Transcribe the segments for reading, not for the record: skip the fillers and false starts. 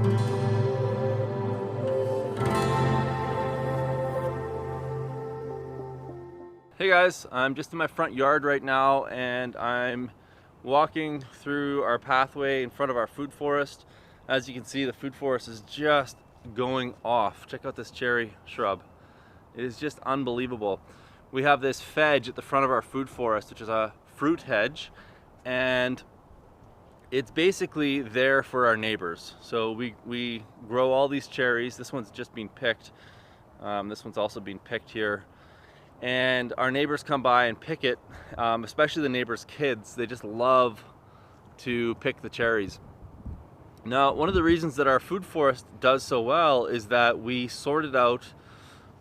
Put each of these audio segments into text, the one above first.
Hey guys, I'm just in my front yard right now and I'm walking through our pathway in front of our food forest. As you can see, the food forest is just going off. Check out this cherry shrub. It is just unbelievable. We have this hedge at the front of our food forest, which is a fruit hedge, and it's basically there for our neighbors. So we grow all these cherries. This one's just been picked. This one's also been picked here. And our neighbors come by and pick it, especially the neighbors' kids. They just love to pick the cherries. Now, one of the reasons that our food forest does so well is that we sorted out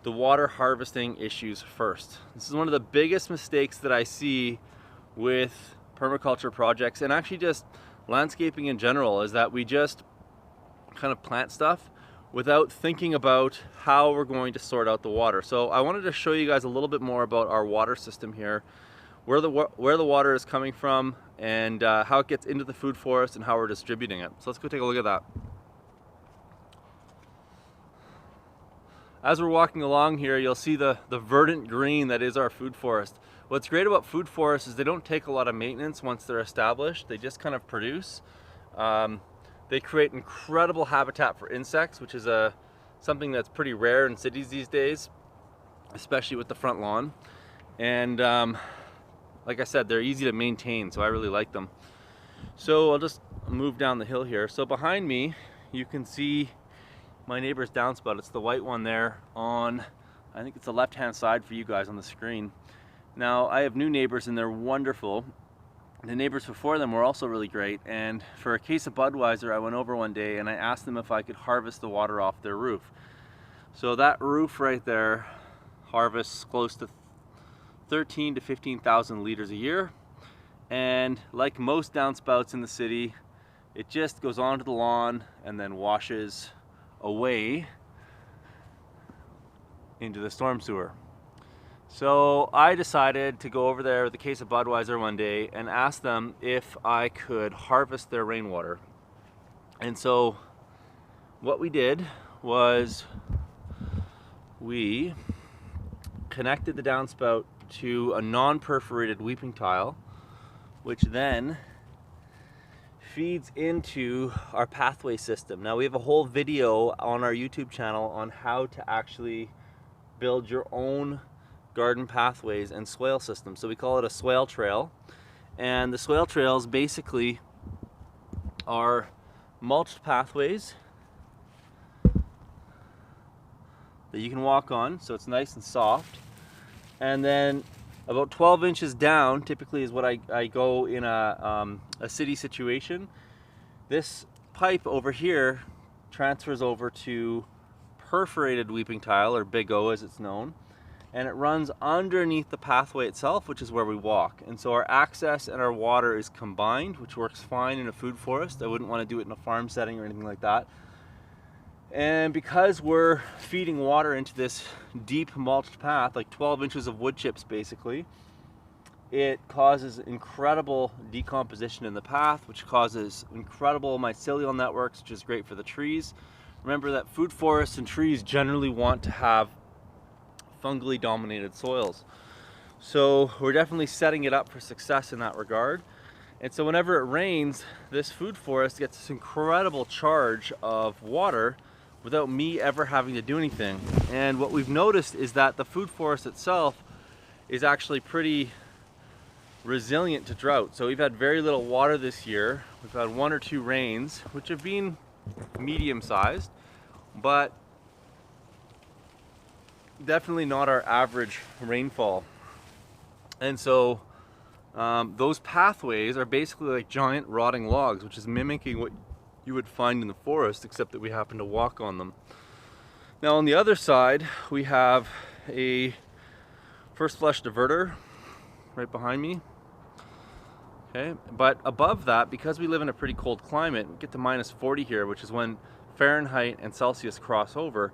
the water harvesting issues first. This is one of the biggest mistakes that I see with permaculture projects and actually just landscaping in general, is that we just kind of plant stuff without thinking about how we're going to sort out the water. So I wanted to show you guys a little bit more about our water system here, where the water is coming from, and how it gets into the food forest and how we're distributing it. So let's go take a look at that. As we're walking along here, you'll see the verdant green that is our food forest. What's great about food forests is they don't take a lot of maintenance once they're established. They just kind of produce. They create incredible habitat for insects, which is something that's pretty rare in cities these days, especially with the front lawn. And like I said, they're easy to maintain, so I really like them. So I'll just move down the hill here. So behind me, you can see my neighbor's downspout. It's the white one there on, I think it's the left-hand side for you guys on the screen. Now, I have new neighbors and they're wonderful. The neighbors before them were also really great, and for a case of Budweiser I went over one day and I asked them if I could harvest the water off their roof. So that roof right there harvests close to 13 to 15,000 liters a year, and like most downspouts in the city, it just goes onto the lawn and then washes away into the storm sewer. So I decided to go over there with a case of Budweiser one day and ask them if I could harvest their rainwater. And so what we did was we connected the downspout to a non-perforated weeping tile, which then feeds into our pathway system. Now, we have a whole video on our YouTube channel on how to actually build your own garden pathways and swale systems. So we call it a Swale Trail, and the Swale Trails basically are mulched pathways that you can walk on, so it's nice and soft. And then about 12 inches down typically is what I go in a city situation. This pipe over here transfers over to perforated weeping tile, or Big O as it's known, and it runs underneath the pathway itself, which is where we walk. And so our access and our water is combined, which works fine in a food forest. I wouldn't want to do it in a farm setting or anything like that. And because we're feeding water into this deep mulched path, like 12 inches of wood chips basically, it causes incredible decomposition in the path, which causes incredible mycelial networks, which is great for the trees. Remember that food forests and trees generally want to have fungally dominated soils. So we're definitely setting it up for success in that regard. And so whenever it rains, this food forest gets this incredible charge of water without me ever having to do anything. And what we've noticed is that the food forest itself is actually pretty resilient to drought. So we've had very little water this year. We've had 1 or 2 rains, which have been medium sized, but definitely not our average rainfall. And so those pathways are basically like giant rotting logs, which is mimicking what you would find in the forest, except that we happen to walk on them. Now on the other side, we have a first flush diverter right behind me. Okay, but above that, because we live in a pretty cold climate, we get to minus 40 here, which is when Fahrenheit and Celsius cross over.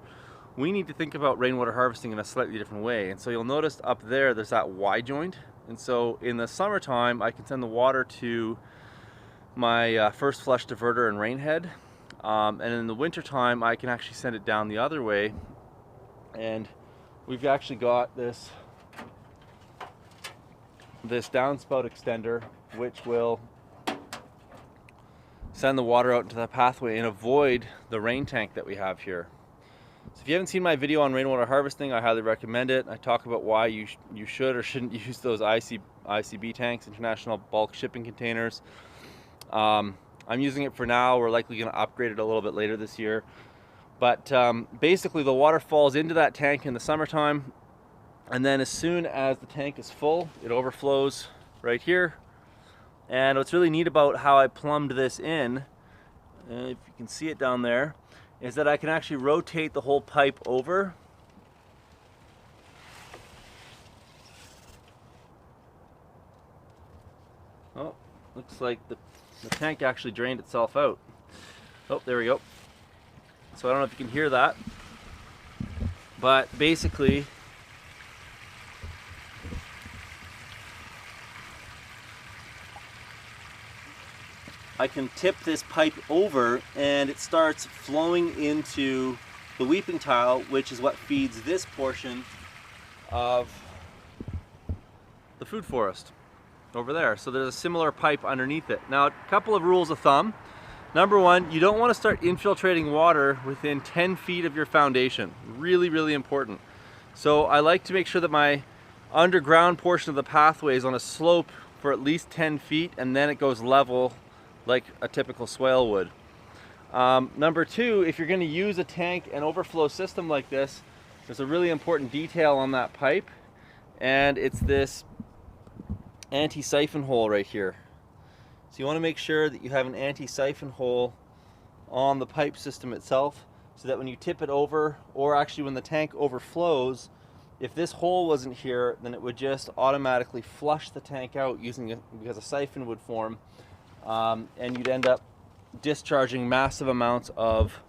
We need to think about rainwater harvesting in a slightly different way. And so you'll notice up there, there's that Y joint. And so in the summertime, I can send the water to my first flush diverter and rain head. And in the winter time, I can actually send it down the other way. And we've actually got this downspout extender, which will send the water out into the pathway and avoid the rain tank that we have here. So if you haven't seen my video on rainwater harvesting, I highly recommend it. I talk about why you should or shouldn't use those ICB tanks, international bulk shipping containers. I'm using it for now. We're likely going to upgrade it a little bit later this year. But basically the water falls into that tank in the summertime, and then as soon as the tank is full, it overflows right here. And what's really neat about how I plumbed this in, if you can see it down there, is that I can actually rotate the whole pipe over. Oh, looks like the tank actually drained itself out. Oh, there we go. So I don't know if you can hear that, but basically I can tip this pipe over and it starts flowing into the weeping tile, which is what feeds this portion of the food forest over there. So there's a similar pipe underneath it. Now, a couple of rules of thumb. Number one, you don't want to start infiltrating water within 10 feet of your foundation. Really, really important. So I like to make sure that my underground portion of the pathway is on a slope for at least 10 feet, and then it goes level like a typical swale would. Number two, if you're going to use a tank and overflow system like this, there's a really important detail on that pipe, and it's this anti-siphon hole right here. So you want to make sure that you have an anti-siphon hole on the pipe system itself, so that when you tip it over, or actually when the tank overflows, if this hole wasn't here, then it would just automatically flush the tank out because a siphon would form, and you'd end up discharging massive amounts of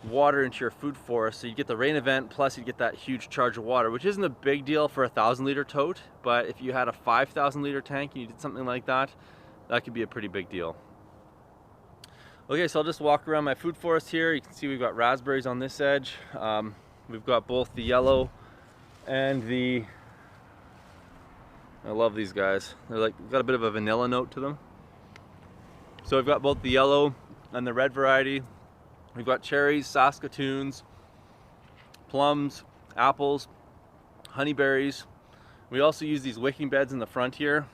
water into your food forest. So you get the rain event, plus you get that huge charge of water, which isn't a big deal for a 1,000-liter tote, but if you had a 5,000-liter tank and you did something like that, that could be a pretty big deal. Okay, so I'll just walk around my food forest here. You can see we've got raspberries on this edge. We've got both the yellow and the, I love these guys. They're like, got a bit of a vanilla note to them. So we've got both the yellow and the red variety. We've got cherries, saskatoons, plums, apples, honeyberries. We also use these wicking beds in the front here.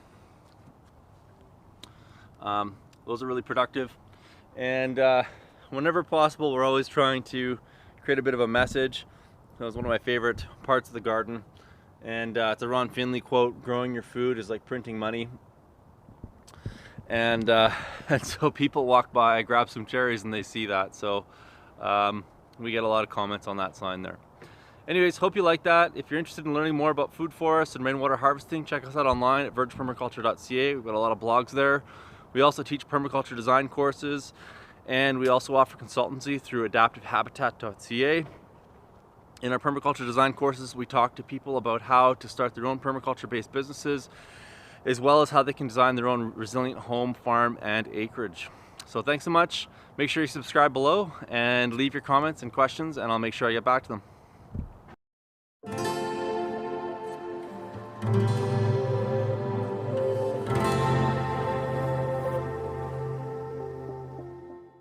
Those are really productive. And whenever possible, we're always trying to create a bit of a message. That was one of my favorite parts of the garden. And it's a Ron Finley quote, "Growing your food is like printing money." And so people walk by, I grab some cherries and they see that. So we get a lot of comments on that sign there. Anyways, hope you like that. If you're interested in learning more about food forests and rainwater harvesting, check us out online at vergepermaculture.ca. We've got a lot of blogs there. We also teach permaculture design courses, and we also offer consultancy through adaptivehabitat.ca. In our permaculture design courses, we talk to people about how to start their own permaculture-based businesses, as well as how they can design their own resilient home, farm, and acreage. So thanks so much. Make sure you subscribe below and leave your comments and questions, and I'll make sure I get back to them.